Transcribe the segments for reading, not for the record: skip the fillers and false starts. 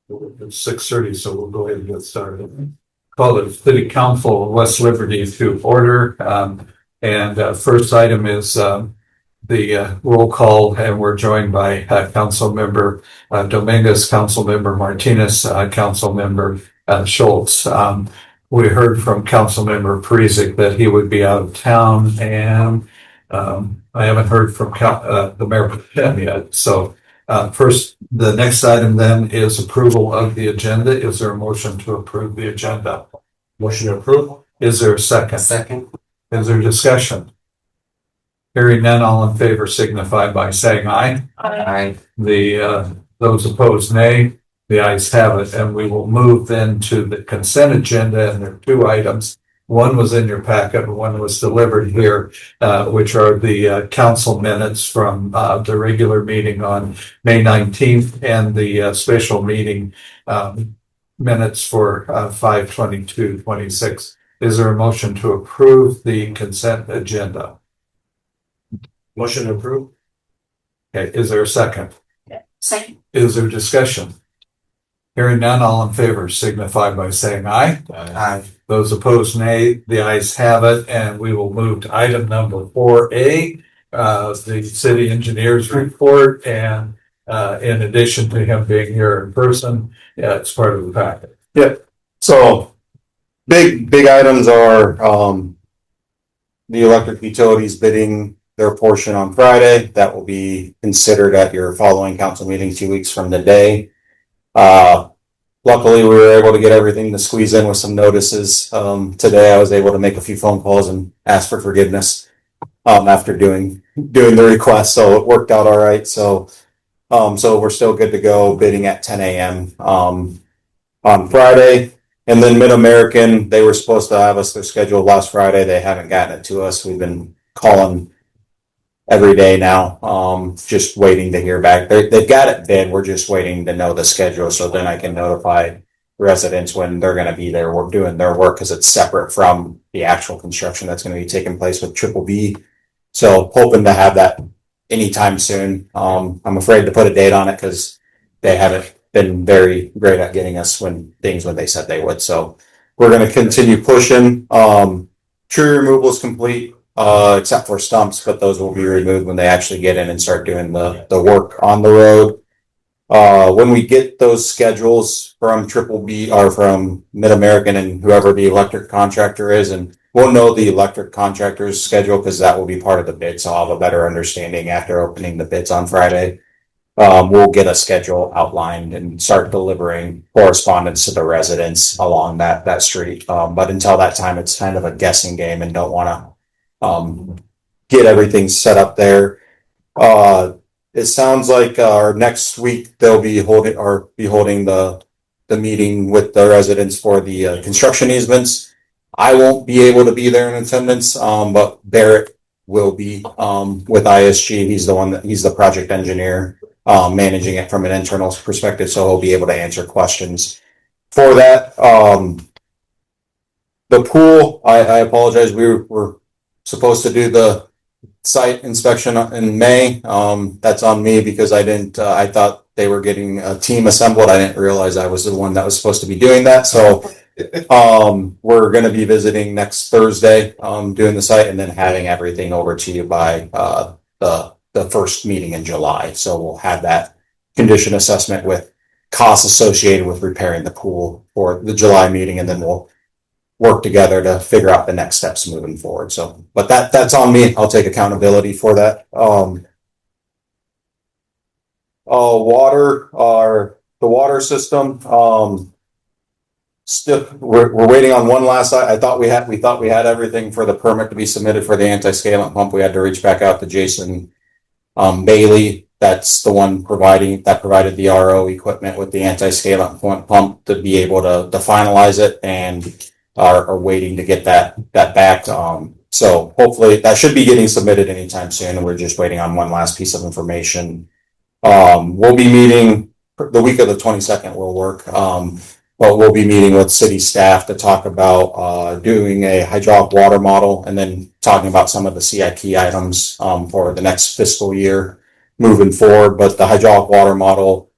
It's 6:30, so we'll go ahead and get started. Call the City Council of West Liberty to order. First item is the roll call, and we're joined by Council Member Dominguez, Council Member Martinez, Council Member Shiltz. We heard from Council Member Perizic that he would be out of town, and I haven't heard from the Mayor Pro Tem yet. So first, the next item then is approval of the agenda. Is there a motion to approve the agenda? Motion to approve. Is there a second? Second. Is there discussion? Hearing none, all in favor signify by saying aye. Aye. Those opposed, nay. The ayes have it, and we will move then to the consent agenda, and there are two items. One was in your packet, and one was delivered here, which are the council minutes from the regular meeting on May 19th and the special meeting minutes for 5/22/26. Is there a motion to approve the consent agenda? Motion to approve. Okay, is there a second? Second. Is there discussion? Hearing none, all in favor signify by saying aye. Aye. Those opposed, nay. The ayes have it, and we will move to item number 4A, the city engineer's report. And in addition to him being here in person, it's part of the packet. Yeah. So big items are the electric utilities bidding their portion on Friday. That will be considered at your following council meeting 2 weeks from today. Luckily, we were able to get everything to squeeze in with some notices. Today, I was able to make a few phone calls and ask for forgiveness after doing the request. So it worked out all right. So we're still good to go bidding at 10 a.m. On Friday. And then Mid-American, they were supposed to have us their schedule last Friday. They haven't gotten it to us. We've been calling every day now, just waiting to hear back. They've got it bid. We're just waiting to know the schedule, so then I can notify residents when they're going to be there. We're doing their work because it's separate from the actual construction that's going to be taking place with Triple B. So hoping to have that anytime soon. I'm afraid to put a date on it because they haven't been very great at getting us when they said they would. So we're going to continue pushing. Tree removal is complete. Except for stumps, but those will be removed when they actually get in and start doing the work on the road. When we get those schedules from Triple B or from Mid-American and whoever the electric contractor is, and we'll know the electric contractor's schedule because that will be part of the bid, so I'll have a better understanding after opening the bids on Friday. We'll get a schedule outlined and start delivering correspondence to the residents along that street. But until that time, it's kind of a guessing game and don't want to get everything set up there. It sounds like next week they'll be holding the meeting with the residents for the construction easements. I won't be able to be there in attendance, but Barrett will be with ISG. He's the project engineer managing it from an internal perspective, so he'll be able to answer questions for that. The pool, I apologize. We were supposed to do the site inspection in May. That's on me because I thought they were getting a team assembled. I didn't realize I was the one that was supposed to be doing that. So, we're going to be visiting next Thursday, doing the site and then having everything over to you by, the first meeting in July. So we'll have that condition assessment with costs associated with repairing the pool for the July meeting. And then we'll work together to figure out the next steps moving forward. So, but that's on me. I'll take accountability for that. The water system, still, we're waiting on one last. I thought we had everything for the permit to be submitted for the anti-scalant pump. We had to reach back out to Jason Bailey. That's the one provided the RO equipment with the anti-scalant pump to be able to finalize it, and are waiting to get that back. So hopefully that should be getting submitted anytime soon. And we're just waiting on one last piece of information. We'll be meeting the week of the 22nd will work. But we'll be meeting with city staff to talk about, doing a hydraulic water model and then talking about some of the CIP items, for the next fiscal year moving forward. But the hydraulic water model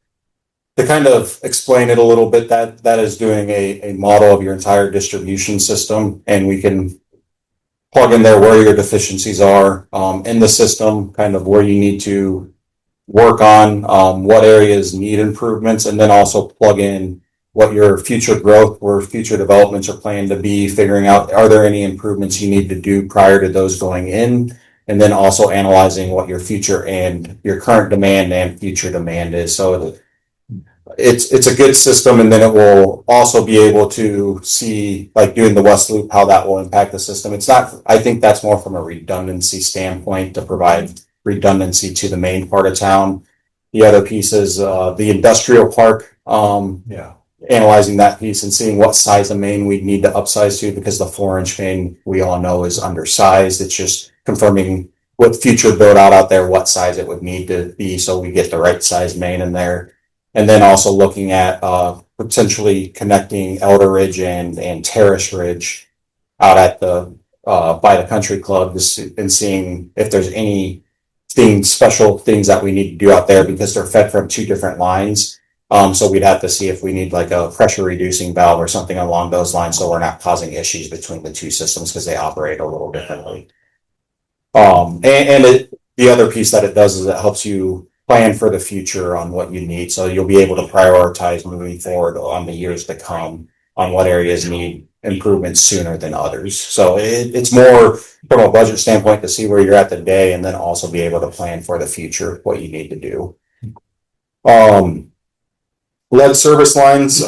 to kind of explain it a little bit, that is doing a model of your entire distribution system, and we can plug in there where your deficiencies are in the system, kind of where you need to work on, what areas need improvements, and then also plug in what your future growth or future developments are planned to be, figuring out, are there any improvements you need to do prior to those going in? And then also analyzing what your future and your current demand and future demand is. So it's a good system, and then it will also be able to see, like doing the West Loop, how that will impact the system. It's not, I think that's more from a redundancy standpoint, to provide redundancy to the main part of town. The other piece is the industrial park, analyzing that piece and seeing what size of main we need to upsize to, because the 4-inch main, we all know, is undersized. It's just confirming with future build out there what size it would need to be, so we get the right size main in there. And then also looking at potentially connecting Elder Ridge and Terrace Ridge out at the by the country club, and seeing if there's any special things that we need to do out there, because they're fed from 2 different lines. So we'd have to see if we need like a pressure reducing valve or something along those lines, so we're not causing issues between the 2 systems, because they operate a little differently. The other piece that it does is it helps you plan for the future on what you need. So you'll be able to prioritize moving forward on the years to come on what areas need improvements sooner than others. So it's more from a budget standpoint to see where you're at today, and then also be able to plan for the future, what you need to do. Lead service lines,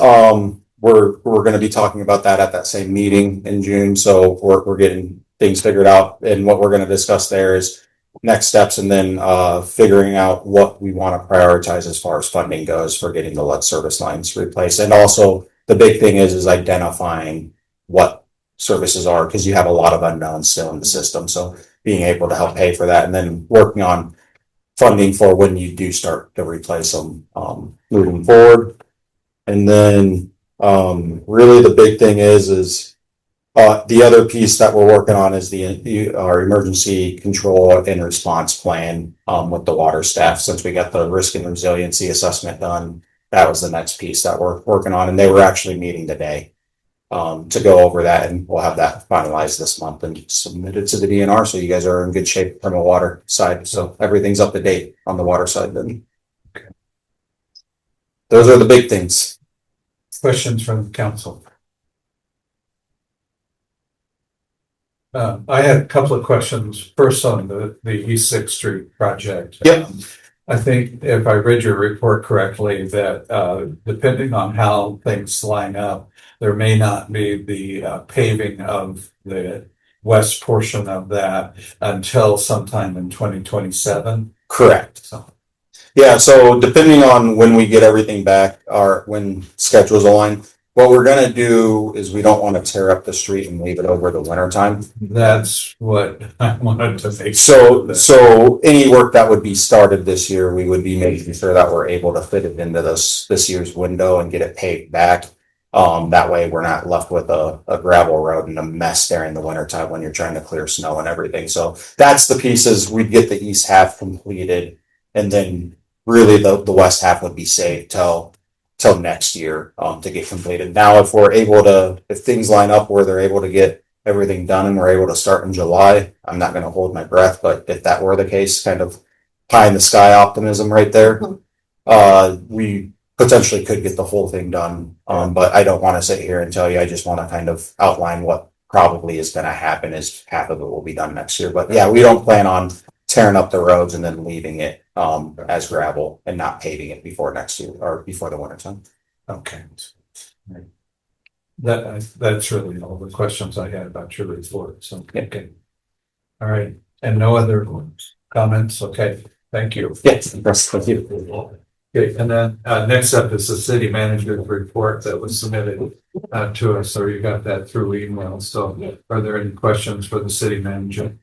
we're going to be talking about that at that same meeting in June. So we're getting things figured out, and what we're going to discuss there is next steps, and then figuring out what we want to prioritize as far as funding goes for getting the lead service lines replaced. And also the big thing is identifying what services are, because you have a lot of unknowns still in the system. So being able to help pay for that, and then working on funding for when you do start to replace them moving forward. And then really the big thing is the other piece that we're working on is our emergency control and response plan with the water staff. Since we got the risk and resiliency assessment done, that was the next piece that we're working on, and they were actually meeting today to go over that, and we'll have that finalized this month and submitted to the DNR. So you guys are in good shape from a water side. So everything's up to date on the water side then. Okay. Those are the big things. Questions from the council? I had a couple of questions. First, on the East 6th Street project. Yep. I think if I read your report correctly, that depending on how things line up, there may not be the paving of the west portion of that until sometime in 2027. Correct. So, yeah, so depending on when we get everything back, or when schedules align, what we're going to do is we don't want to tear up the street and leave it over the winter time. that's what I wanted to make So, sure. so any work that would be started this year, we would be making sure that we're able to fit it into this year's window and get it paved back. That way we're not left with a gravel road and a mess there in the wintertime when you're trying to clear snow and everything. So that's the pieces. We'd get the east half completed, and then really the west half would be saved till next year to get completed. Now, if things line up where they're able to get everything done and we're able to start in July, I'm not going to hold my breath, but if that were the case, kind of pie in the sky optimism right there, we potentially could get the whole thing done. But I don't want to sit here and tell you. I just want to kind of outline what probably is going to happen, is half of it will be done next year. But yeah, we don't plan on tearing up the roads and then leaving it as gravel and not paving it before next year or before the winter time. Okay. That's really all the questions I had about your report. So, okay. All right. And no other comments? Okay. Thank you. Yes, thank you. Okay. And then next up is the city manager's report that was submitted to us. So you got that through email. So are there any questions for the city manager?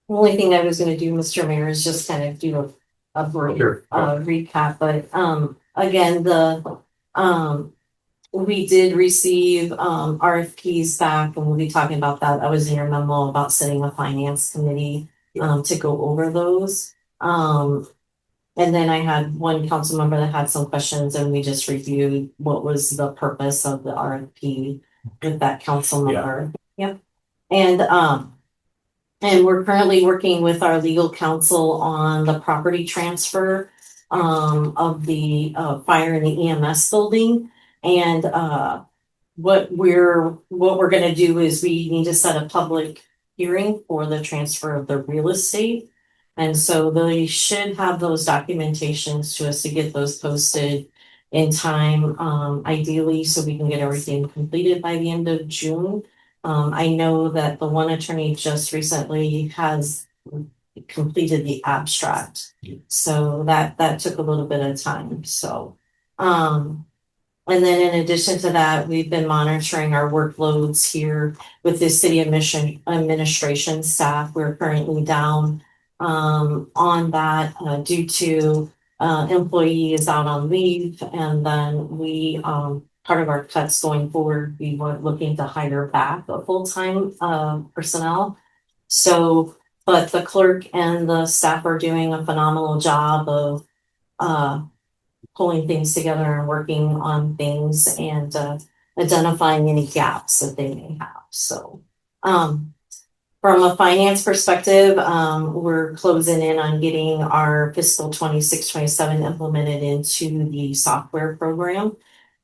The only thing I was going to do, Mr. Mayor, is just kind of do a brief recap. But again, we did receive RFPs back, and we'll be talking about that. I was in your memo about setting a finance committee to go over those. And then I had one council member that had some questions and we just reviewed what was the purpose of the RFP with that council member. Yep. And we're currently working with our legal counsel on the property transfer of the fire and the EMS building. And what we're gonna do is we need to set a public hearing for the transfer of the real estate. And so they should have those documentations to us to get those posted in time, ideally, so we can get everything completed by the end of June. I know that the one attorney just recently has completed the abstract. So that took a little bit of time, so. And then in addition to that, we've been monitoring our workloads here with the city administration staff. We're currently down on that due to employee is out on leave, and then we part of our cuts going forward, we were looking to hire back a full-time personnel. So, but the clerk and the staff are doing a phenomenal job of pulling things together and working on things and identifying any gaps that they may have. So, from a finance perspective, we're closing in on getting our fiscal 26-27 implemented into the software program.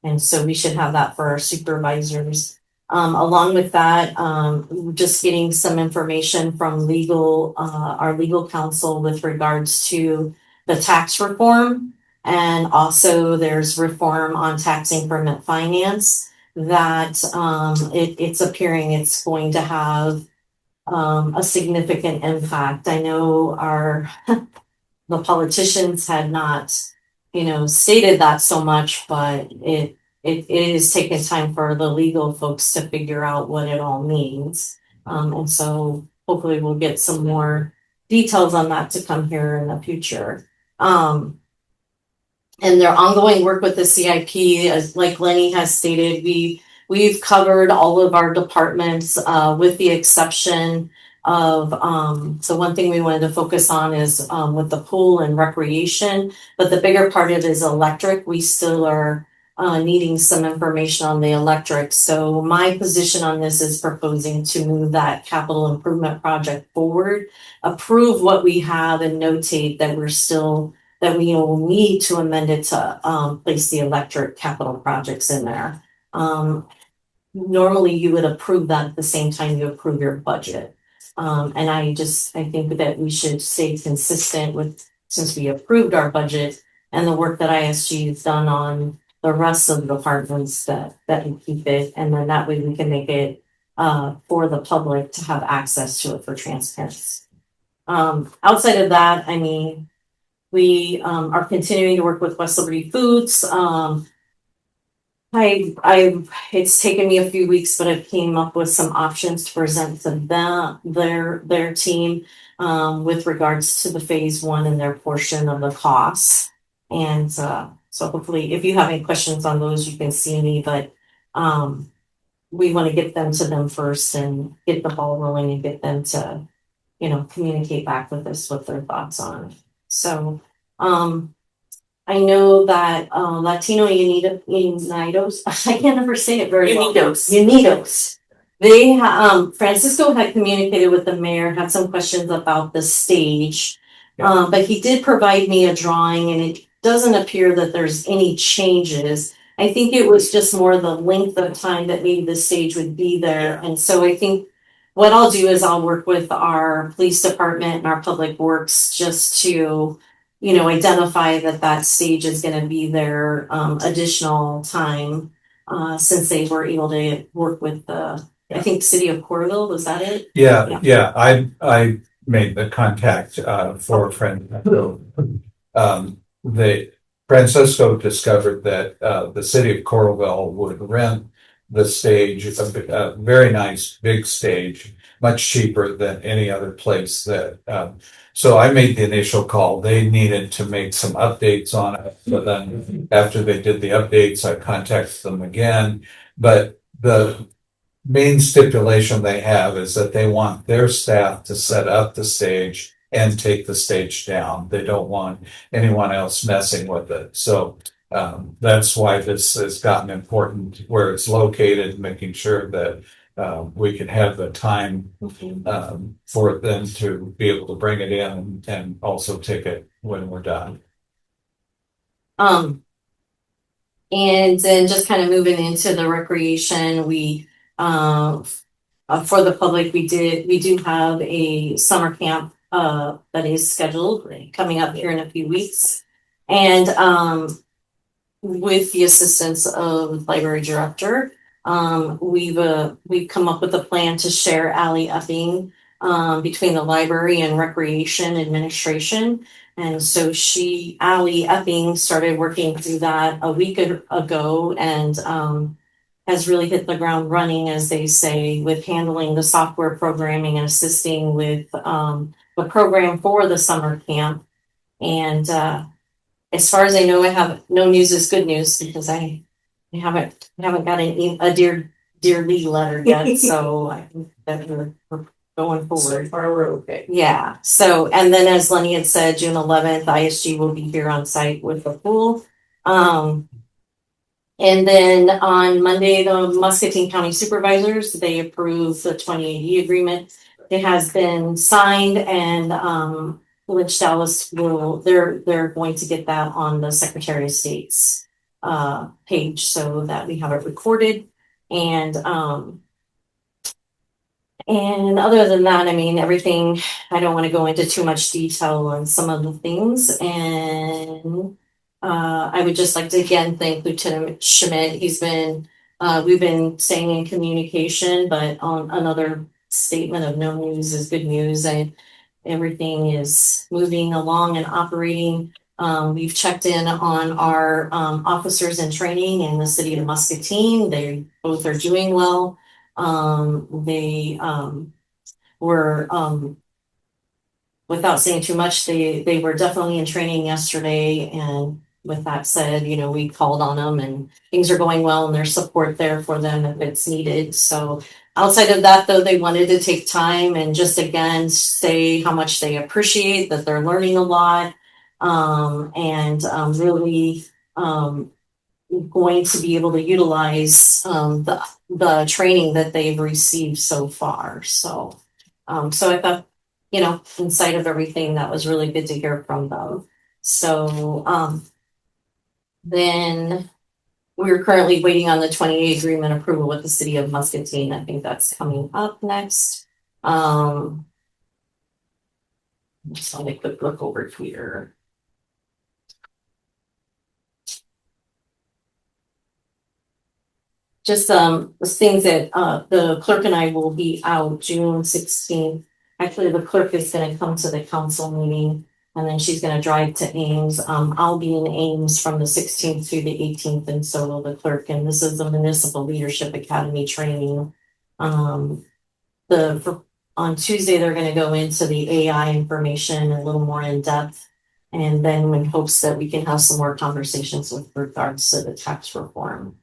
And so we should have that for our supervisors. Along with that, just getting some information from legal, our legal counsel with regards to the tax reform. And also there's reform on tax increment finance that it's appearing it's going to have a significant impact. I know the politicians had not, stated that so much, but it is taking time for the legal folks to figure out what it all means. And so hopefully we'll get some more details on that to come here in the future. And their ongoing work with the CIP, as like Lenny has stated, we've covered all of our departments with the exception of so one thing we wanted to focus on is with the pool and recreation, but the bigger part of it is electric. We still are needing some information on the electric. So my position on this is proposing to move that capital improvement project forward, approve what we have, and notate that we will need to amend it to place the electric capital projects in there. Normally you would approve that at the same time you approve your budget. And I think that we should stay consistent with, since we approved our budget and the work that ISG has done on the rest of the departments, that we keep it. And then that way we can make it for the public to have access to it for transparency. Outside of that, I mean, we are continuing to work with West Liberty Foods. It's taken me a few weeks, but I've came up with some options to present to them, their team, with regards to the phase one and their portion of the costs. And so hopefully, if you have any questions on those, you can see me. But we want to get them to them first and get the ball rolling and get them to, communicate back with us what their thoughts on it. So, I know that Latino Unidos, I can't ever say it very well. Unidos. They Francisco had communicated with the mayor, had some questions about the stage, but he did provide me a drawing, and it doesn't appear that there's any changes. I think it was just more the length of time that maybe the stage would be there, and so I think what I'll do is I'll work with our police department and our public works just to, identify that stage is going to be there additional time, since they were able to work with I think city of Coralville, was that it? Yeah. I made the contact for a friend. Francisco discovered that the city of Coralville would rent the stage, a very nice big stage, much cheaper than any other place that so I made the initial call. They needed to make some updates on it, but then after they did the updates, I contacted them again. But the main stipulation they have is that they want their staff to set up the stage and take the stage down. They don't want anyone else messing with it. So that's why this has gotten important where it's located, making sure that we can have the time for them to be able to bring it in and also take it when we're done. And then just kind of moving into the recreation, we for the public, we do have a summer camp that is scheduled coming up here in a few weeks. And with the assistance of library director, we've come up with a plan to share alley upping between the library and recreation administration. And so Allie Epping started working through that a week ago and has really hit the ground running, as they say, with handling the software programming and assisting with the program for the summer camp. And as far as I know, I have no news is good news because I haven't got a dear Lee letter yet. So I think that we're going forward. So far, we're okay. Yeah. So, and then as Lenny had said, June 11th, ISG will be here on site with the pool. And then on Monday, the Muscatine County Supervisors, they approved the 2080 agreement. It has been signed and Village Dallas they're going to get that on the Secretary of State's page so that we have it recorded. And other than that, I mean, everything, I don't want to go into too much detail on some of the things. And I would just like to again thank Lieutenant Schmidt. We've been staying in communication, but on another statement of no news is good news. And everything is moving along and operating. We've checked in on our officers in training in the city of Muscatine. They both are doing well. They were without saying too much, they were definitely in training yesterday. And with that said, you know, we called on them and things are going well and there's support there for them if it's needed. So outside of that, though, they wanted to take time and just again say how much they appreciate that they're learning a lot and really going to be able to utilize the training that they've received so far. So I thought, you know, in sight of everything, that was really good to hear from them. So then we're currently waiting on the 28 agreement approval with the city of Muscatine. I think that's coming up next. Just let me quick look over here. Just the things that the clerk and I will be out June 16th. Actually, the clerk is going to come to the council meeting and then she's going to drive to Ames. I'll be in Ames from the 16th through the 18th, and so will the clerk. And this is the Municipal Leadership Academy training. On Tuesday, they're going to go into the AI information a little more in depth, and then in hopes that we can have some more conversations with regards to the tax reform.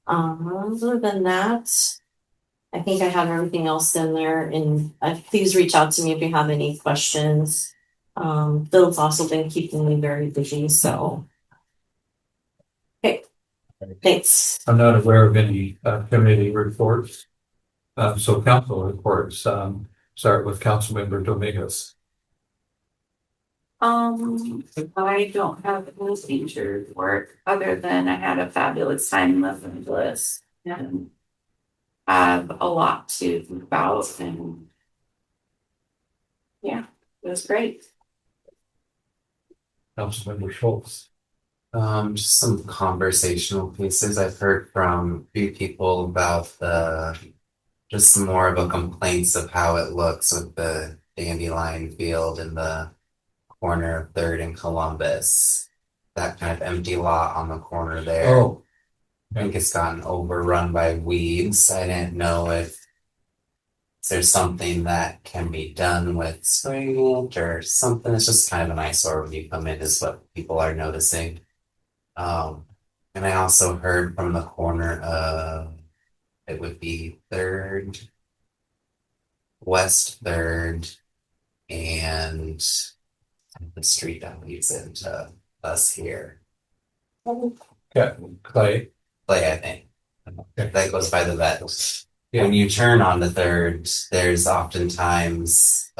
Other than that, I think I have everything else in there, and please reach out to me if you have any questions. Phil's also been keeping me very busy, so. Okay, thanks. I'm not aware of any committee reports. So council reports, start with Councilmember Dominguez. I don't have any featured work other than I had a fabulous time in Los Angeles and have a lot to think about, and yeah, it was great. Councilmember Shiltz. Just some conversational pieces. I've heard from a few people about just some more of a complaints of how it looks with the dandelion field in the corner of 3rd and Columbus. That kind of empty lot on the corner there. Oh, I think it's gotten overrun by weeds. I didn't know if there's something that can be done with spraying it or something. It's just kind of an eyesore when you come in, is what people are noticing. And I also heard from the corner of, it would be 3rd, West 3rd, and the street that leads into us here. Okay, Clay. Clay, I think. Okay. That goes by the vet. When you turn on the third, there's oftentimes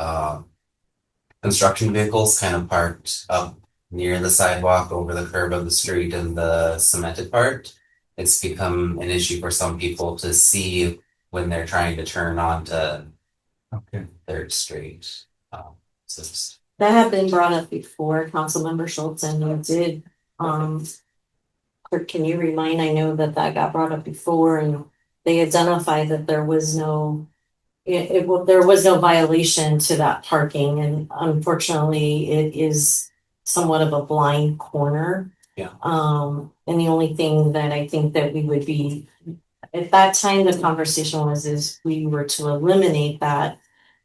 construction vehicles kind of parked up near the sidewalk over the curb of the street in the cemented part. It's become an issue for some people to see when they're trying to turn onto Okay. Third Street. So it's- That had been brought up before, Councilmember Shiltz, and we did, Clerk, can you remind, I know that got brought up before, and they identified that there was no, there was no violation to that parking, and unfortunately, it is somewhat of a blind corner. Yeah. And the only thing that I think that we would be, at that time, the conversation was, is we were to eliminate that,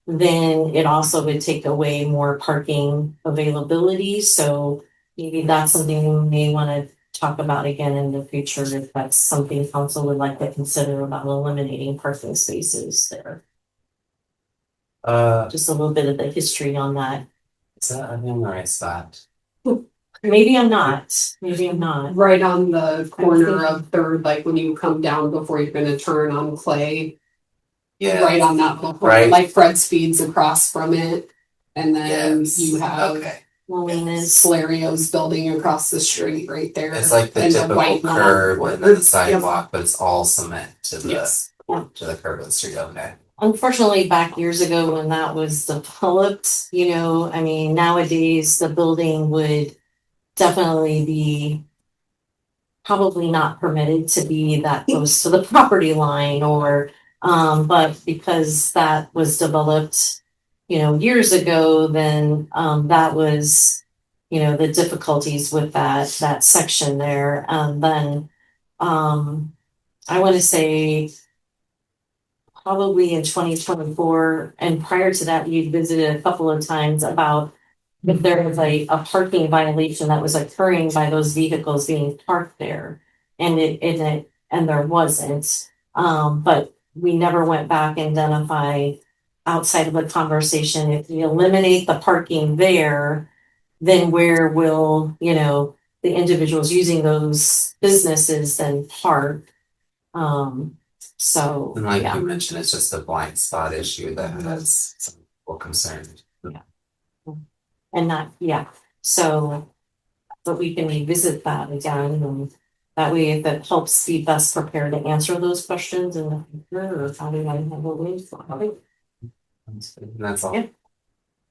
then it also would take away more parking availability, so maybe that's something we may wanna talk about again in the future, if that's something council would like to consider about eliminating parking spaces there. Just a little bit of the history on that. is that on the right spot? Maybe I'm not, maybe I'm not. Right on the corner of Third, like when you come down before you're gonna turn on Clay. Yeah. Right on that little corner, Right. like Fred Speed's across from it. And then Yes. you have Okay. Loneliness. Solario's building across the street right there. It's like the And typical white one on curb the and corner. the sidewalk, but it's all cement to the Yes. curb of the street. Okay. Unfortunately, back years ago when that was developed, I mean, nowadays the building would definitely be probably not permitted to be that close to the property line but because that was developed, years ago, then, that was, the difficulties with that section there. Then, I want to say probably in 2024, and prior to that, you visited a couple of times about if there was a parking violation that was occurring by those vehicles being parked there. And and there wasn't. But we never went back and identify outside of the conversation, if we eliminate the parking there, then where will, the individuals using those businesses then park? So, And like yeah. you mentioned, it's just a blind spot issue that has some people concerned. And not, yeah, so, but we can revisit that again, and that way if it helps be best prepared to answer those questions in the future, or how do I handle these? And that's all. Yeah.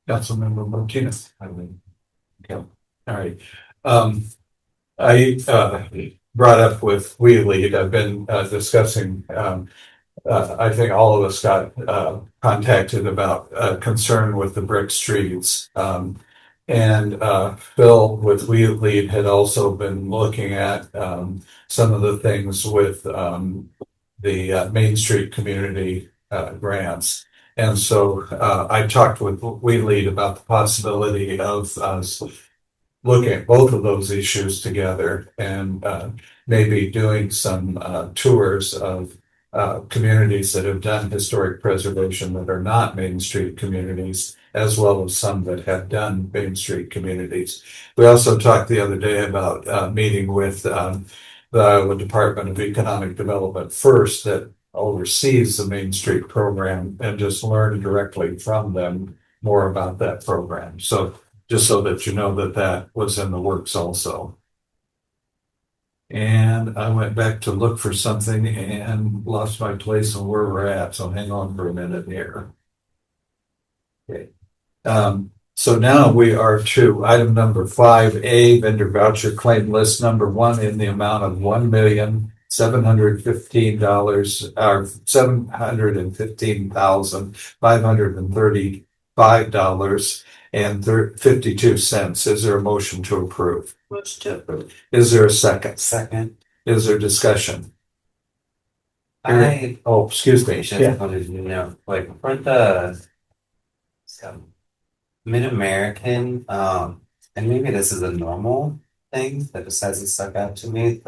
Councilmember Martinez. Okay, all right. I brought up with WeLead, I've been discussing, I think all of us got contacted about concern with the brick streets. And Phil with WeLead had also been looking at some of the things with the Main Street community grants. And so I talked with WeLead about the possibility of us looking at both of those issues together and maybe doing some tours of communities that have done historic preservation that are not Main Street communities, as well as some that have done Main Street communities. We also talked the other day about meeting with the Iowa Department of Economic Development first, that oversees the Main Street program, and just learn directly from them more about that program. So just so that you know that that was in the works also. And I went back to look for something and lost my place on where we're at, so hang on for a minute here. Okay. So now we are to item number 5A, vendor voucher claim list number 1 in the amount of $1,715,000, or $715,535 and 52 cents. Is there a motion to approve? Motion to approve. Is there a second? Second. Is there discussion? I Oh, excuse me. just Yeah. wanted to know, like, for the Mid-American, and maybe this is a normal thing that just hasn't stuck out to me.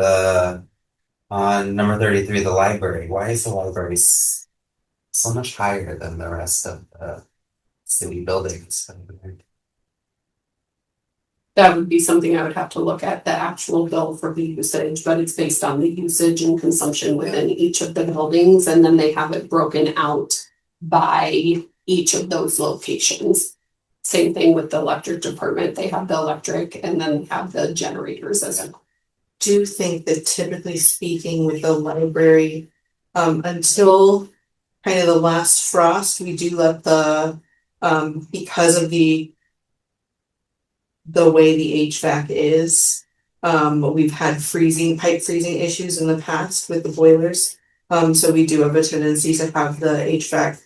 On number 33, the library. Why is the library so much higher than the rest of the city buildings. That would be something I would have to look at, the actual bill for the usage, but it's based on the usage and consumption within each of the buildings, and then they have it broken out by each of those locations. Same thing with the electric department, they have the electric and then have the generators as well. Do think that typically speaking with the library, until kind of the last frost, we do let the, because of the way the HVAC is, we've had pipe freezing issues in the past with the boilers. So we do have a tendency to have the HVAC,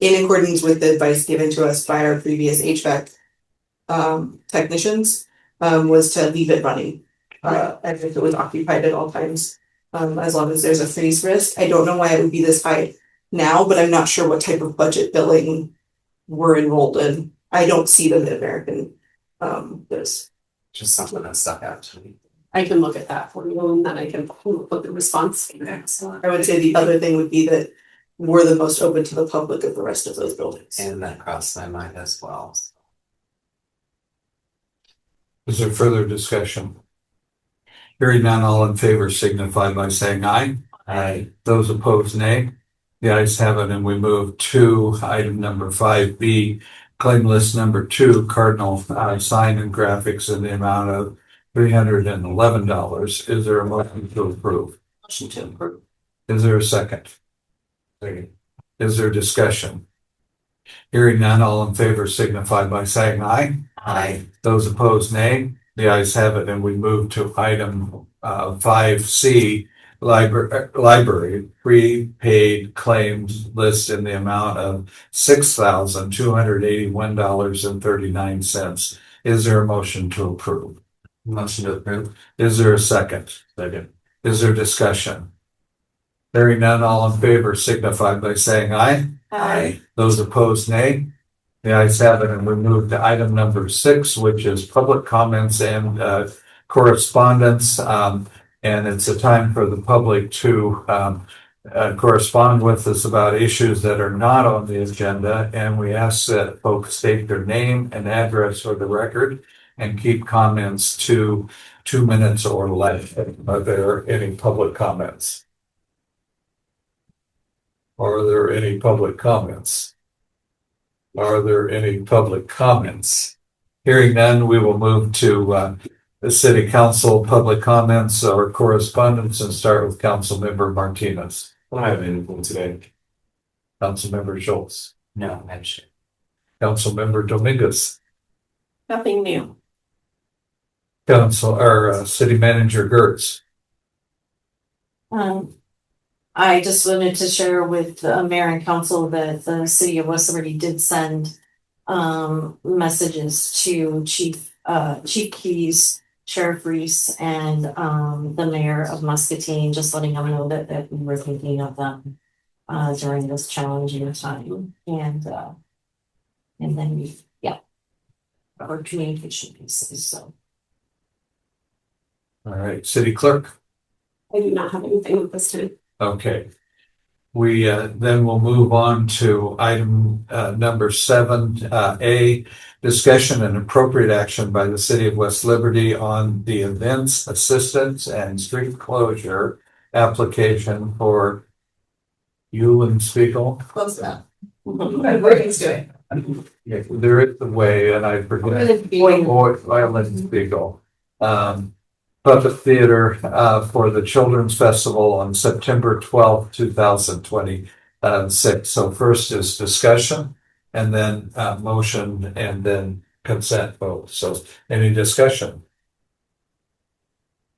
in accordance with the advice given to us by our previous HVAC technicians, was to leave it running. As if it was occupied at all times, as long as there's a freeze risk. I don't know why it would be this high now, but I'm not sure what type of budget billing we're enrolled in. I don't see the Mid-American, this. Just something that stuck out to me. I can look at that for you and then I can put the response. Excellent. I would say the other thing would be that we're the most open to the public of the rest of those buildings. And that crossed my mind as well. Is there further discussion? Hearing none, all in favor signify by saying aye. Aye. Those opposed, nay. The ayes have it, and we move to item number 5B, claim list number 2, Cardinal sign and graphics in the amount of $311. Is there a motion to approve? Motion to approve. Is there a second? Second. Is there discussion? Hearing none, all in favor signify by saying aye. Aye. Those opposed, nay. The ayes have it, and we move to item 5C, library prepaid claims list in the amount of $6,281.39. Is there a motion to approve? Motion to approve. Is there a second? Second. Is there discussion? Hearing none, all in favor signify by saying aye. Aye. Those opposed, nay. The ayes have it, and we move to item number 6, which is public comments and correspondence. And it's a time for the public to correspond with us about issues that are not on the agenda. And we ask that folks state their name and address for the record and keep comments to 2 minutes or less. Are there any public comments? Are there any public comments? Are there any public comments? Hearing none, we will move to the city council public comments or correspondence and start with Councilmember Martinez. I don't have anything today. Councilmember Shiltz. No, I'm sure. Councilmember Dominguez. Nothing new. City Manager Geertz. I just wanted to share with the mayor and council that the city of West Liberty did send messages to Chief Keys, Sheriff Reese, and the mayor of Muscatine, just letting them know that we were thinking of them during this challenging time. And then our communication pieces. So All right, City Clerk. I do not have anything at this time. Okay. We then will move on to item number 7A, discussion and appropriate action by the City of West Liberty on the events assistance and street closure application for Euland Spiegel. Close enough. Everything's doing. Yeah, there is a way, and I forget. Violent Spiegel. Puppet Theater for the Children's Festival on September 12th, 2026. So first is discussion, and then motion, and then consent vote. So any discussion?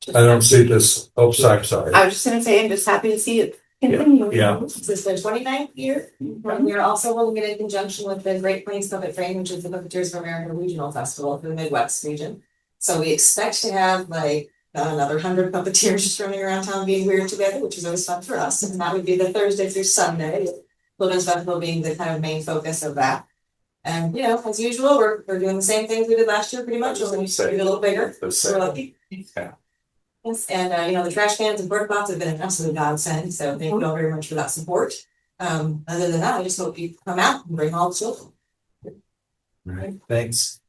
I don't see this. Oh, sorry. I was just gonna say, I'm just happy to see it continue. Yeah. This is the 29th year, and we're also holding it in conjunction with the Great Plains Puppet Frame, which is the Puppeteers of America Regional Festival for the Midwest region. So we expect to have like another 100 puppeteers just running around town being weird together, which is always fun for us, and that would be the Thursday through Sunday. Children's Festival being the kind of main focus of that. And as usual, we're doing the same things we did last year pretty much, only a little bigger. We're lucky. Yeah. Yes, and the trash cans and porta pots have been an absolute godsend, so thank you all very much for that support. Other than that, I just hope you come out and bring all the children. Right, thanks.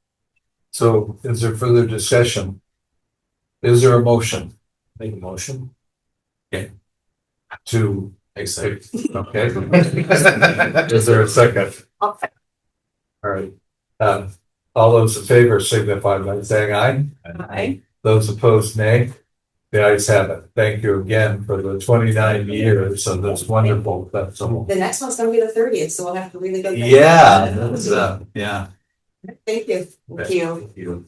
So is there further discussion? Is there a motion? Make a motion. To, Accept. okay. Is there a second? All right. All those in favor signify by saying aye. Aye. Those opposed, nay. The ayes have it. Thank you again for the 29 years of this wonderful festival. The next one's gonna be the 30th, so we'll have to really go. Yeah, that's, yeah. Thank you. Thank you. You.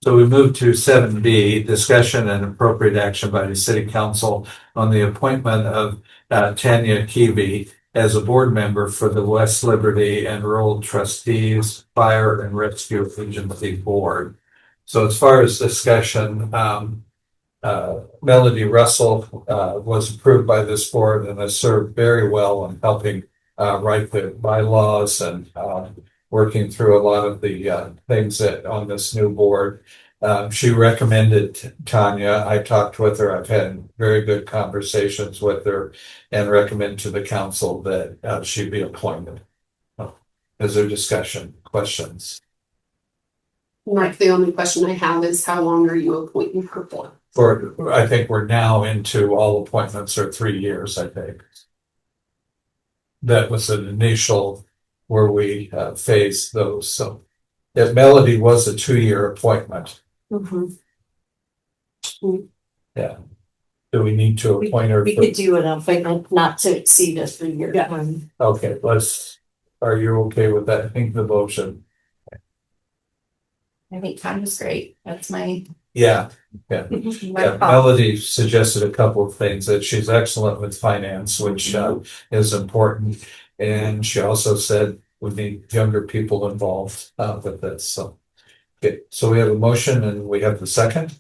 So we move to 7B, discussion and appropriate action by the city council on the appointment of Tanya Keevy as a board member for the West Liberty and Rural Trustees Fire and Rescue Agency Board. So as far as discussion, Melody Russell was approved by this board and has served very well in helping write the bylaws and working through a lot of the things that on this new board. She recommended Tanya. I talked with her. I've had very good conversations with her and recommend to the council that she be appointed. Is there discussion, questions? Mark, the only question I have is how long are you appointing her for? I think we're now into all appointments are 3 years, I think. That was an initial where we phased those. So if Melody was a 2-year appointment, Mhm. do we need to appoint her? We could do an appointment not to exceed a 3-year Yeah. term. Okay, are you okay with that? I think the motion. I think Tanya's great. That's my Yeah, call. Melody suggested a couple of things, that she's excellent with finance, which is important. And she also said we need younger people involved with this, so. Okay, so we have a motion and we have the second?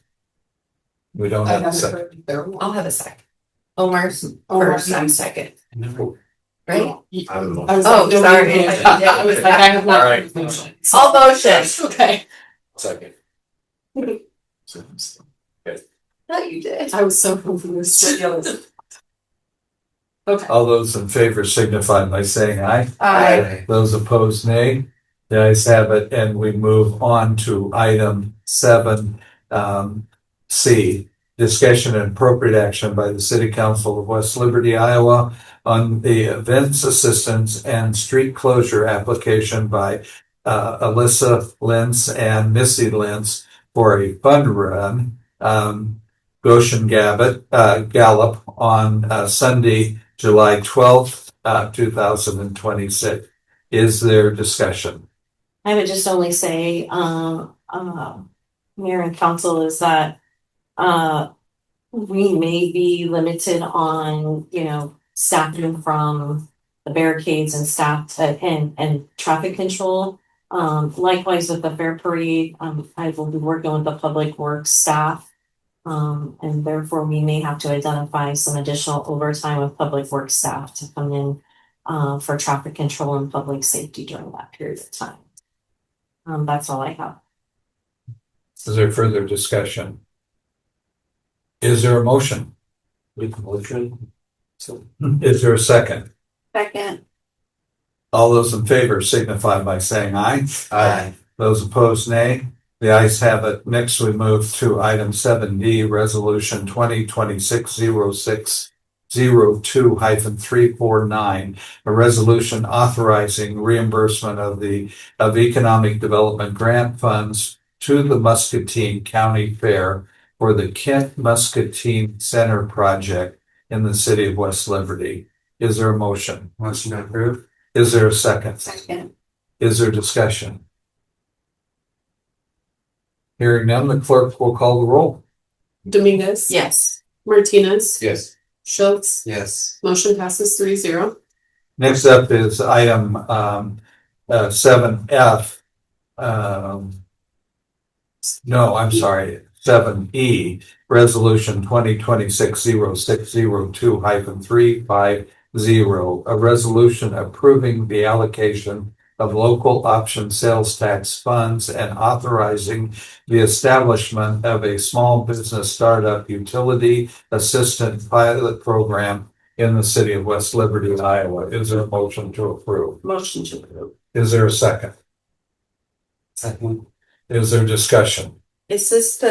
We don't I have the haven't second. heard there. I'll have a second. Omar's first, I'm second. Right? I was Oh, like, sorry. Yeah, I was like, I have not. All right. All motion. Okay, Second. No, you did. I was so confused. Okay, All those in favor signify by saying aye. Aye. Those opposed, nay. The ayes have it, and we move on to item 7, C. Discussion and appropriate action by the City Council of West Liberty, Iowa on the events assistance and street closure application by Alyssa Lentz and Missy Lentz for a fund run, Goshen Gallop on Sunday, July 12th, 2026. Is there discussion? I would just only say, Mayor and Council, is that we may be limited on, staffing from the barricades and staff and traffic control. Likewise with the fair parade, I will be working with the public works staff. And therefore we may have to identify some additional overtime with public works staff to come in for traffic control and public safety during that period of time. That's all I have. Is there further discussion? Is there a motion? Make a motion. So. Is there a second? Second. All those in favor signify by saying aye. Aye. Those opposed, nay. The ayes have it. Next, we move to item 7D, resolution 2026-0602-349, a resolution authorizing reimbursement of economic development grant funds to the Muscatine County Fair for the Kent Muscatine Center project in the city of West Liberty. Is there a motion? Motion approved. Is there a second? Second. Is there discussion? Hearing none, the clerk will call the roll. Dominguez. Yes. Martinez. Yes. Schultz. Yes. Motion passes 3-0. Next up is item 7F. No, I'm sorry, 7E, resolution 2026-0602-350, a resolution approving the allocation of local option sales tax funds and authorizing the establishment of a small business startup utility assistant pilot program in the city of West Liberty, Iowa. Is there a motion to approve? Motion to approve. Is there a second? Second. Is there discussion? Is this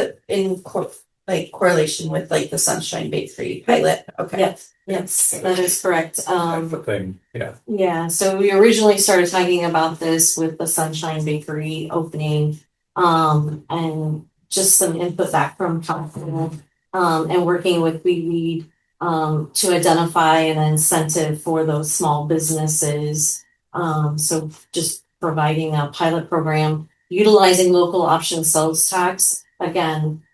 correlation with like the Sunshine Bakery pilot? Okay. Yes, that is correct. Type of thing, yeah. Yeah, so we originally started talking about this with the Sunshine Bakery opening, and just some input back from council, and working with WeWeed, to identify an incentive for those small businesses. So just providing a pilot program, utilizing local option sales tax, again,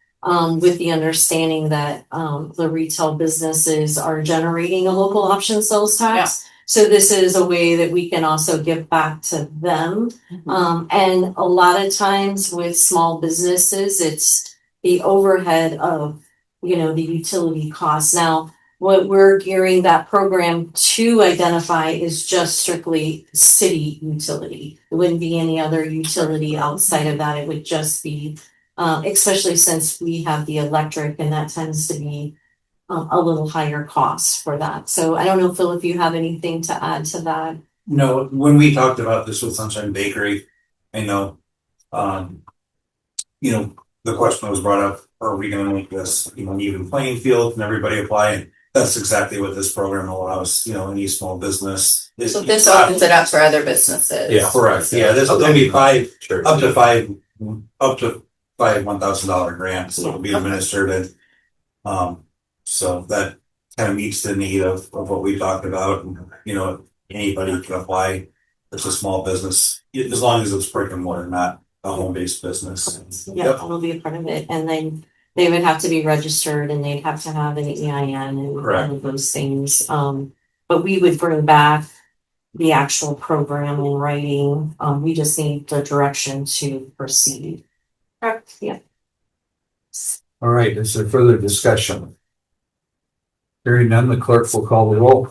with the understanding that the retail businesses are generating a local option sales tax. So this is a way that we can also give back to them. And a lot of times with small businesses, it's the overhead of, the utility costs. Now, what we're gearing that program to identify is just strictly city utility. It wouldn't be any other utility outside of that. It would just be especially since we have the electric, and that tends to be a little higher cost for that. So I don't know, Phil, if you have anything to add to that. No, when we talked about this with Sunshine Bakery, I know, the question was brought up, are we gonna make this, an even playing field and everybody apply? And that's exactly what this program allows, any small business. So this opens it up for other businesses. Yeah, correct. Yeah, there'll be up to five $1,000 grants that will be administered, and so that kind of meets the need of what we talked about. And, anybody can apply. It's a small business, as long as it's brick and mortar, not a home-based business. Yeah, that'll be a part of it. And then they would have to be registered, and they'd have to have an EIN and all of those things. But we would bring back the actual program in writing. We just need the direction to proceed. Yeah. All right, is there further discussion? Hearing none, the clerk will call the roll.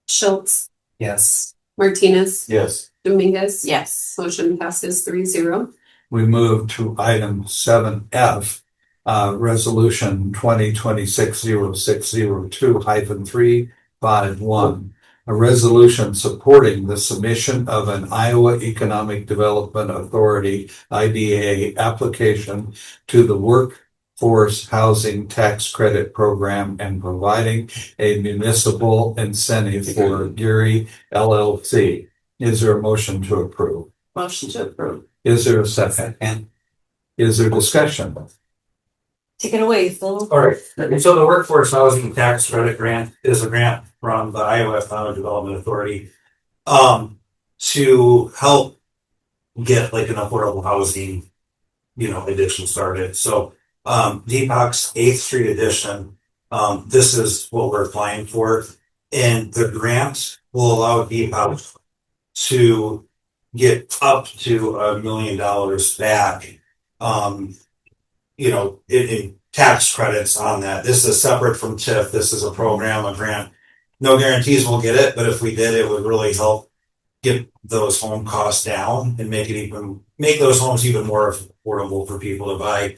Shiltz, Yes. Martinez, Yes. Dominguez. Yes. Motion passes 3-0. We move to item 7F, resolution 2026-0602-351. A resolution supporting the submission of an Iowa Economic Development Authority IDA application to the Workforce Housing Tax Credit Program and providing a municipal incentive for Geertz LLC. Is there a motion to approve? Motion to approve. Is there a second? Is there discussion? Take it away, Phil. All right, so the Workforce Housing Tax Credit Grant is a grant from the Iowa Economic Development Authority to help get like an affordable housing, addition started. So Deepak's 8th Street addition, this is what we're applying for. And the grant will allow Deepak to get up to $1 million back, in tax credits on that. This is separate from TIF. This is a program, a grant. No guarantees we'll get it, but if we did, it would really help get those home costs down and make those homes even more affordable for people to buy.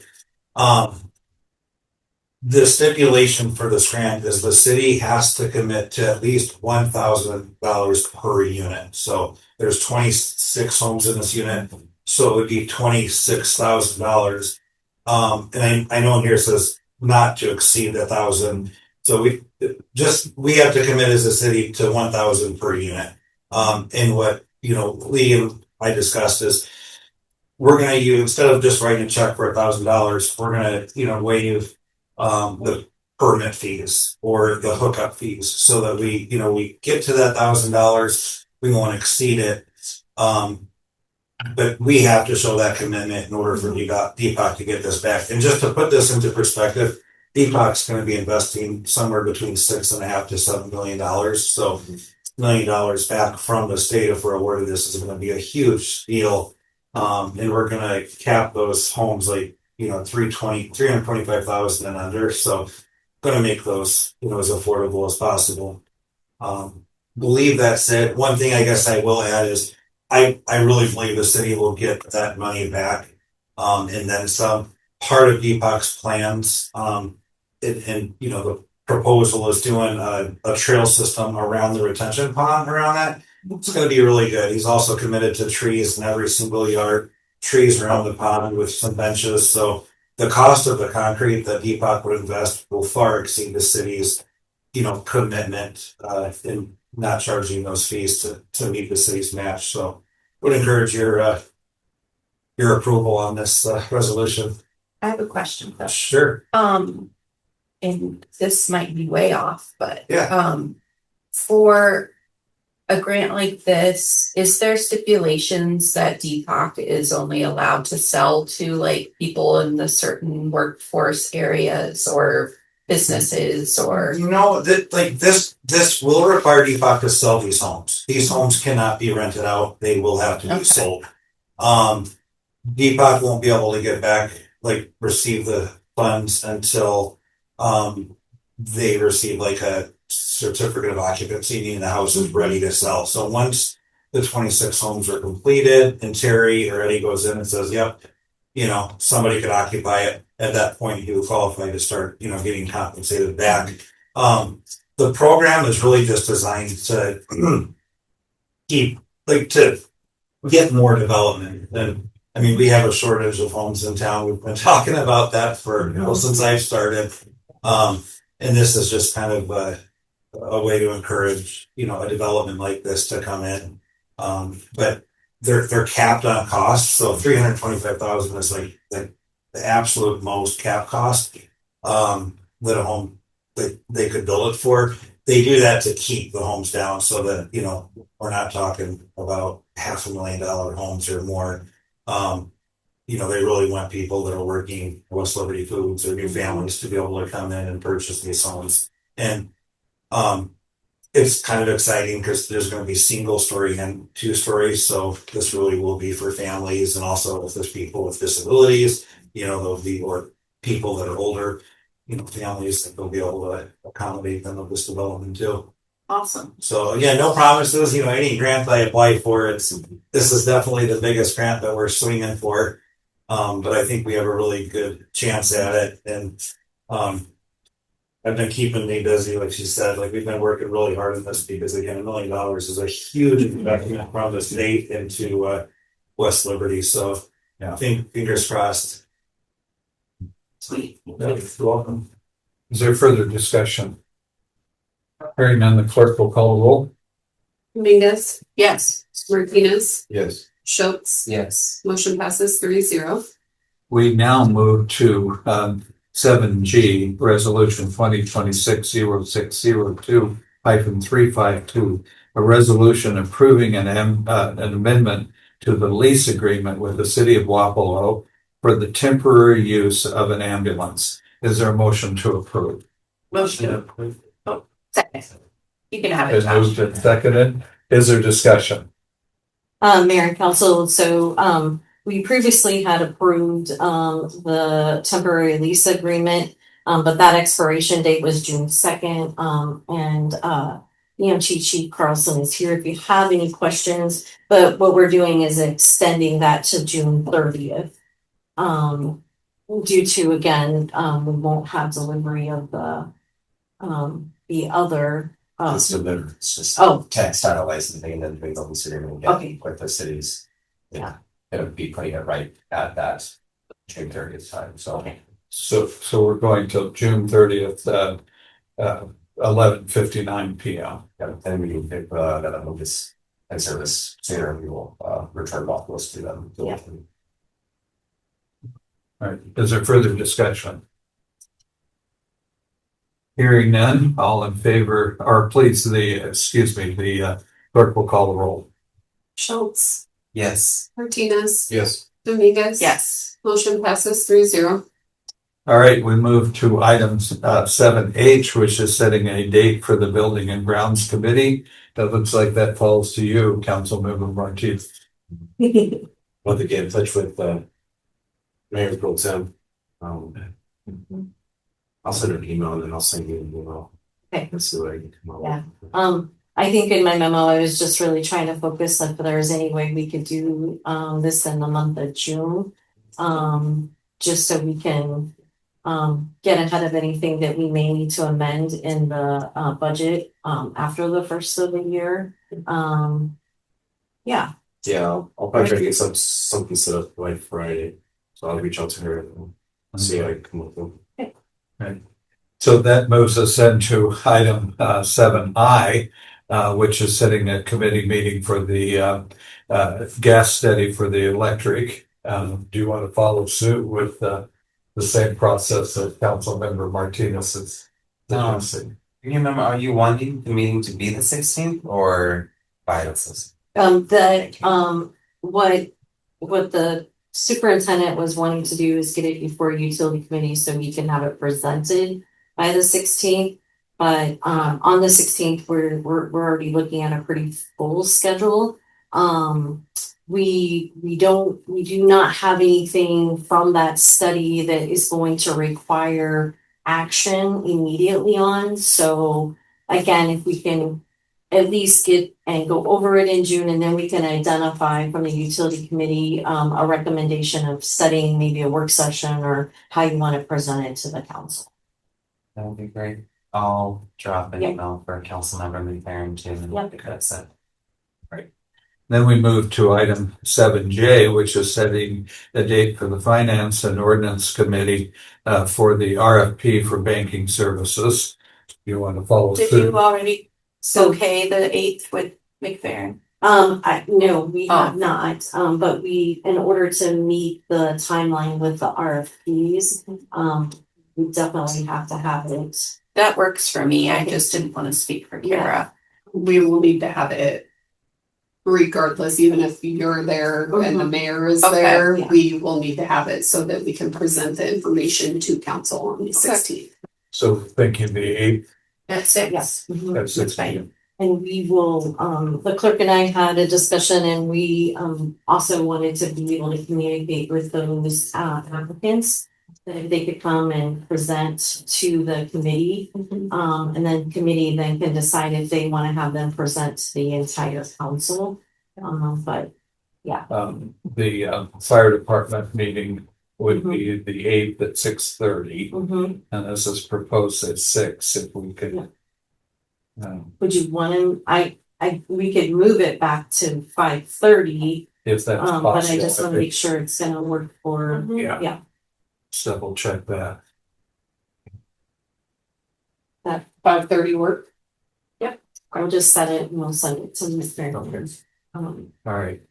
The stipulation for this grant is the city has to commit to at least $1,000 per unit. So there's 26 homes in this unit, so it would be $26,000. And I know in here it says not to exceed 1,000. So we have to commit as a city to 1,000 per unit. And what, Lee and I discussed is we're going to use, instead of just writing a check for $1,000, we're going to, waive the permit fees or the hookup fees so that we get to that $1,000. We won't exceed it. But we have to show that commitment in order for Deepak to get this back. And just to put this into perspective, Deepak's going to be investing somewhere between $6.5 to $7 million. So $1 million back from the state if we're awarded this is going to be a huge deal. And we're going to cap those homes like, 325,000 and under. So going to make those, as affordable as possible. Believe that's it. One thing I guess I will add is I really believe the city will get that money back. And then some. Part of Deepak's plans, and the proposal is doing a trail system around the retention pond around that. It's gonna be really good. He's also committed to trees in every single yard, trees around the pond with some benches, so the cost of the concrete that Depot would invest will far exceed the city's, commitment, in not charging those fees to meet the city's match, so would encourage your approval on this, resolution. I have a question though. Sure. And this might be way off, but Yeah. for a grant like this, is there stipulations that Depot is only allowed to sell to like people in the certain workforce areas or businesses or? This will require Depot to sell these homes. These homes cannot be rented out. They will have to be Okay. sold. Depot won't be able to get back, receive the funds until, they receive like a certificate of occupancy, meaning the house is ready to sell. So once the 26 homes are completed and Terry or Eddie goes in and says, yep, somebody could occupy it, at that point you would qualify to start, getting compensated back. The program is really just designed to to get more development. And I mean, we have a shortage of homes in town. We've been talking about that for, since I've started. And this is just kind of a way to encourage, a development like this to come in. But they're capped on cost. So 325,000 is like the absolute most cap cost, that a home they could build it for. They do that to keep the homes down so that, we're not talking about $500,000 homes or more. They really want people that are working West Liberty Foods or new families to be able to come in and purchase these homes. And it's kind of exciting because there's going to be single story and 2 stories. So this really will be for families, and also if there's people with disabilities, there'll be or people that are older, families that they'll be able to accommodate them of this development too. Awesome. So again, no promises, any grant I apply for, this is definitely the biggest grant that we're swinging for. But I think we have a really good chance at it. And, I've been keeping me busy, like she said, we've been working really hard on this because again, $1 million is a huge investment from the state into, West Liberty. So I think fingers crossed. Sweet. You're welcome. Is there further discussion? Hearing none, the clerk will call the roll. Dominguez, Yes. Martinez, Yes. Shiltz, Yes. motion passes 3-0. We now move to 7G, Resolution 2026-0602-352, a resolution approving an amendment to the lease agreement with the city of Wapello for the temporary use of an ambulance. Is there a motion to approve? Motion to approve. Oh, second. You can have it, Been moved Josh. and seconded. Is there discussion? Mayor and council, so we previously had approved the temporary lease agreement, but that expiration date was June 2nd. And Chief Carlson is here if you have any questions, but what we're doing is extending that to June 30th. Due to, again, we won't have delivery of the other. It's delivered. It's just Oh, textile licensing and then doing the lease agreement Okay. again with the cities. Yeah. It'll be putting it right at that June 30th time. So Okay. So we're going till June 30th, 11:59 p.m. and we can pick that move this and service sooner, and we will return both those to them. Yeah. All right, is there further discussion? Hearing none, all in favor, or please, the clerk will call the roll. Shiltz, Yes. Martinez, Yes. Dominguez. Yes. Motion passes 3-0. All right, we move to items 7H, which is setting a date for the Building and Grounds Committee. That looks like that falls to you, Councilmember Martinez. Want to get in touch with Mayor Pro Tem. I'll send her an email and then I'll send you an email. Okay. Let's see what I can come up Yeah. with. I think in my memo, I was just really trying to focus if there was any way we could do this in the month of June. Just so we can get ahead of anything that we may need to amend in the, budget, after the first of the year. Yeah, Yeah, I'll probably try to get something set up by Friday. So I'll reach out to her and see what I can come up with. So that moves us into item 7I, which is setting a committee meeting for the gas study for the electric. Do you want to follow suit with the same process that Councilmember Martinez is suggesting? You remember, are you wanting the meeting to be the 16th or by the 16th? what the superintendent was wanting to do is get it before utility committee so we can have it presented by the 16th. But on the 16th, we're already looking at a pretty full schedule. We do not have anything from that study that is going to require action immediately on. So again, if we can at least get and go over it in June, and then we can identify from the utility committee a recommendation of setting maybe a work session or how you want to present it to the council. That would be great. I'll drop an Yep. email for Councilmember McFerrin too, and Yep. get that set. Then we move to item 7J, which is setting a date for the Finance and Ordinance Committee for the RFP for banking services. You want to follow Did suit? you already okay the 8th with McFerrin? No, we Oh. have not, but we, in order to meet the timeline with the RFPs, we definitely have to have it. That works for me. I just didn't want to speak for Kara. We will need to have it regardless, even if you're there and the mayor is Okay, there, yeah. we will need to have it so that we can present the information to council on the 16th. So thinking the 8th At 6. Yes. at That's 6 fine. p.m. And we will, the clerk and I had a discussion and we also wanted to be able to communicate with those applicants. That if they could come and present to the committee, and then committee then can decide if they want to have them present to the entire council. But The fire department meeting would be the 8th at 6:30, and this is proposed at 6 if we could. would you want to, we could move it back to 5:30, If that's possible. but I just want to make sure it's gonna work for, Yeah. Just double check that. 5:30 work? I'll just set it and we'll send it to Ms. Mary. All right.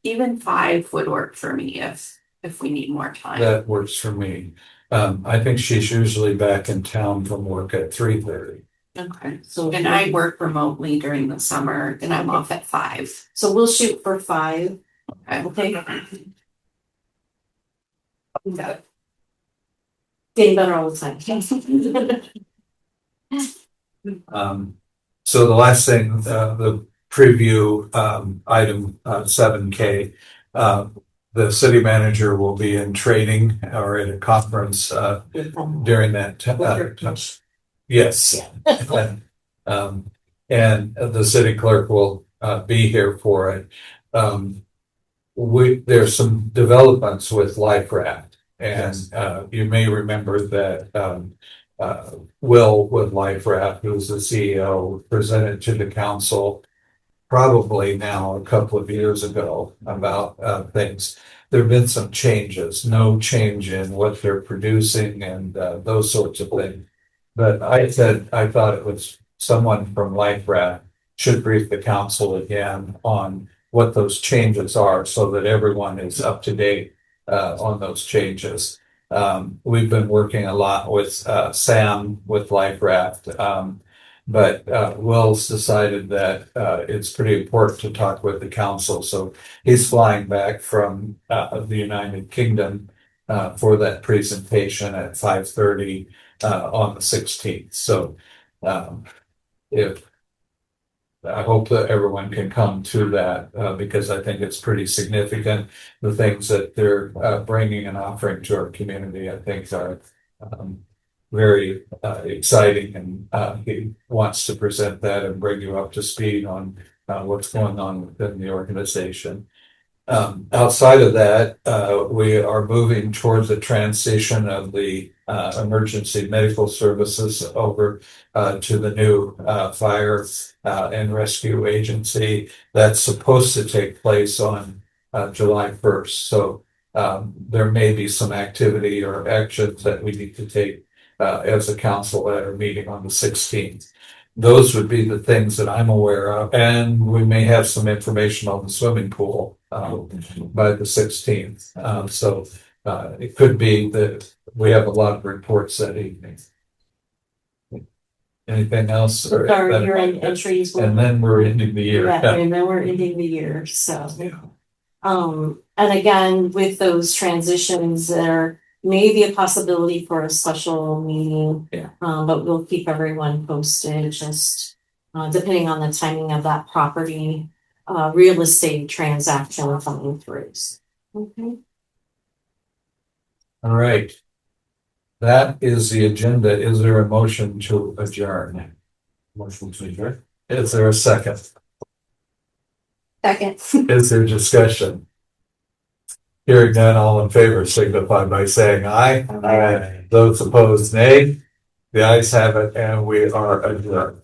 Even 5 would work for me if we need more time. That works for me. I think she's usually back in town from work at 3:30. Okay. So And I work remotely during the summer and I'm off at 5. So we'll shoot for 5, Okay. okay? Getting better all the time. So the last thing, the preview, item 7K, the city manager will be in training or at a conference, during that time. Yes. And the city clerk will be here for it. There's some developments with Life Raft, and you may remember that Will with Life Raft, who's the CEO, presented to the council probably now a couple of years ago about things. There have been some changes, no change in what they're producing and those sorts of things. But I said, I thought it was someone from Life Raft should brief the council again on what those changes are so that everyone is up to date on those changes. We've been working a lot with Sam with Life Raft, but Will's decided that it's pretty important to talk with the council. So he's flying back from the United Kingdom for that presentation at 5:30 on the 16th. So if I hope that everyone can come to that because I think it's pretty significant. The things that they're bringing and offering to our community, I think, are very exciting, and he wants to present that and bring you up to speed on what's going on within the organization. Outside of that, we are moving towards the transition of the emergency medical services over to the new fire and rescue agency. That's supposed to take place on July 1st. So there may be some activity or actions that we need to take as a council at our meeting on the 16th. Those would be the things that I'm aware of, and we may have some information on the swimming pool by the 16th. So it could be that we have a lot of reports that evening. Anything else? With our year-end entries. And then we're ending the year. Yeah, and then we're ending the year, so. And again, with those transitions, there may be a possibility for a special meeting. Yeah. But we'll keep everyone posted, just depending on the timing of that property, real estate transaction coming through. Okay. All right. That is the agenda. Is there a motion to adjourn? Motion to adjourn. Is there a second? Second. Is there discussion? Hearing none, all in favor signify by saying aye. Aye. Those opposed, nay. The ayes have it, and we are adjourned.